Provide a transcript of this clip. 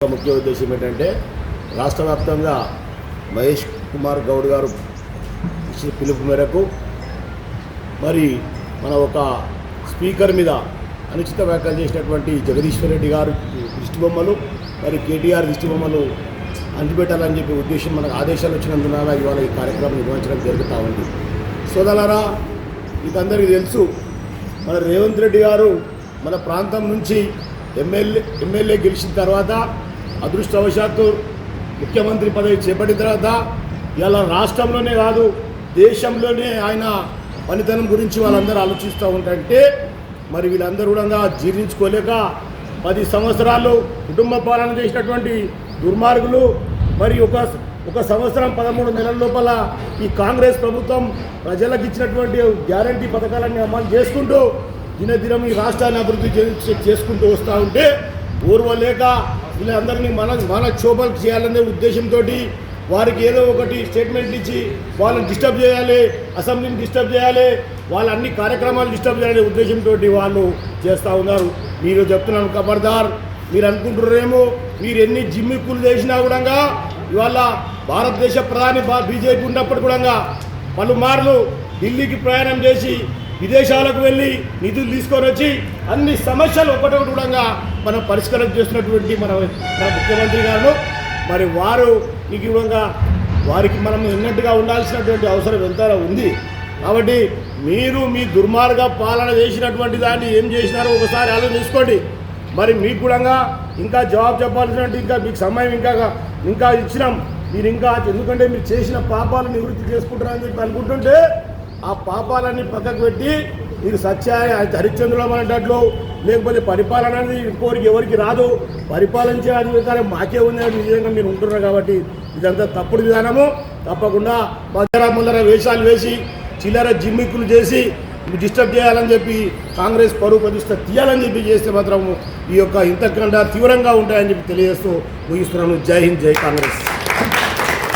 ముఖ్య ఉద్దేశం ఏంటంటే రాష్ట్ర వ్యాప్తంగా మహేష్ కుమార్ గౌడ్ గారు పిలుపు మేరకు మరి మన ఒక స్పీకర్ మీద అనుచిత వ్యాఖ్యలు చేసినటువంటి జగదీశ్వర్ రెడ్డి గారు దిష్టి బొమ్మలు మరి కేటీఆర్ దిష్టి బొమ్మలు అంటిపెట్టాలని చెప్పి ఉద్దేశం మనకు ఆదేశాలు వచ్చినందున ఇవాళ ఈ కార్యక్రమం నిర్వహించడం జరుగుతూ ఉంది. సోదరులారా, మీకు అందరికీ తెలుసు, మన రేవంత్ రెడ్డి గారు మన ప్రాంతం నుంచి ఎమ్మెల్యే గెలిచిన తర్వాత అదృష్టవశాత్తు ముఖ్యమంత్రి పదవి చేపట్టిన తర్వాత ఇలా రాష్ట్రంలోనే కాదు దేశంలోనే ఆయన పనితనం గురించి వాళ్ళందరూ ఆలోచిస్తూ ఉంటారంటే మరి వీళ్ళందరూ కూడా జీర్ణించుకోలేక 10 సంవత్సరాలు కుటుంబ పాలన చేసినటువంటి దుర్మార్గులు మరి ఒక సంవత్సరం 13 నెలల లోపల ఈ కాంగ్రెస్ ప్రభుత్వం ప్రజలకు ఇచ్చినటువంటి గ్యారంటీ పథకాలన్నీ అమలు చేసుకుంటూ దినదినం ఈ రాష్ట్రాన్ని అభివృద్ధి చేసుకుంటూ వస్తూ ఉంటే ఓర్వలేక వీళ్ళందరినీ మన క్షోభలు చేయాలనే ఉద్దేశంతో వారికి ఏదో ఒకటి స్టేట్మెంట్లు ఇచ్చి వాళ్ళని డిస్టర్బ్ చేయాలి, అసెంబ్లీని డిస్టర్బ్ చేయాలి, వాళ్ళ అన్ని కార్యక్రమాలు డిస్టర్బ్ చేయాలనే ఉద్దేశంతో వాళ్ళు చేస్తూ ఉన్నారు. మీరు చెప్తున్నాను ఖబర్దార్, మీరు అనుకుంటున్నారేమో మీరు ఎన్ని జిమ్మిక్కులు చేసినా కూడా ఇవాళ భారతదేశ ప్రధాని బీజేపీ ఉన్నప్పుడు కూడా పలుమార్లు ఢిల్లీకి ప్రయాణం చేసి విదేశాలకు వెళ్ళి నిధులు తీసుకొని వచ్చి అన్ని సమస్యలు ఒకటొకటి కూడా మనం పరిష్కారం చేస్తున్నటువంటి మన ముఖ్యమంత్రి గారు మరి వారు ఈ విధంగా వారికి మనం ఎన్నట్టుగా ఉండాల్సినటువంటి అవసరం ఎంత ఉంది. కాబట్టి మీరు మీ దుర్మార్గ పాలన చేసినటువంటి దాన్ని ఏం చేసినారో ఒకసారి ఆలోచించుకోండి. మరి మీకు కూడా ఇంకా జవాబు చెప్పాల్సినట్టు ఇంకా మీకు సమయం ఇంకా ఇచ్చినాం. మీరు ఇంకా ఎందుకంటే మీరు చేసిన పాపాలు నివృత్తి చేసుకుంటారని చెప్పి అనుకుంటుంటే ఆ పాపాలన్నీ పక్కకు పెట్టి మీరు సత్యాయ హరిశ్చంద్రులం అనేటట్లు లేకపోతే పరిపాలన అనేది ఇంకోరికి ఎవరికి రాదు, పరిపాలించే అధికారం మాకే ఉంది అనే విధంగా మీరు ఉంటున్నారు. కాబట్టి ఇదంతా తప్పుడు విధానము. తప్పకుండా ముందర వేషాలు వేసి చిల్లర జిమ్మిక్కులు చేసి డిస్టర్బ్ చేయాలని చెప్పి కాంగ్రెస్ పరువు ప్రతిష్ట తీయాలని చెప్పి చేస్తే మాత్రం ఈ యొక్క ఇంతకన్నా తీవ్రంగా ఉంటాయని చెప్పి తెలియజేస్తూ ముగిస్తున్నాను. జై హింద్, జై కాంగ్రెస్.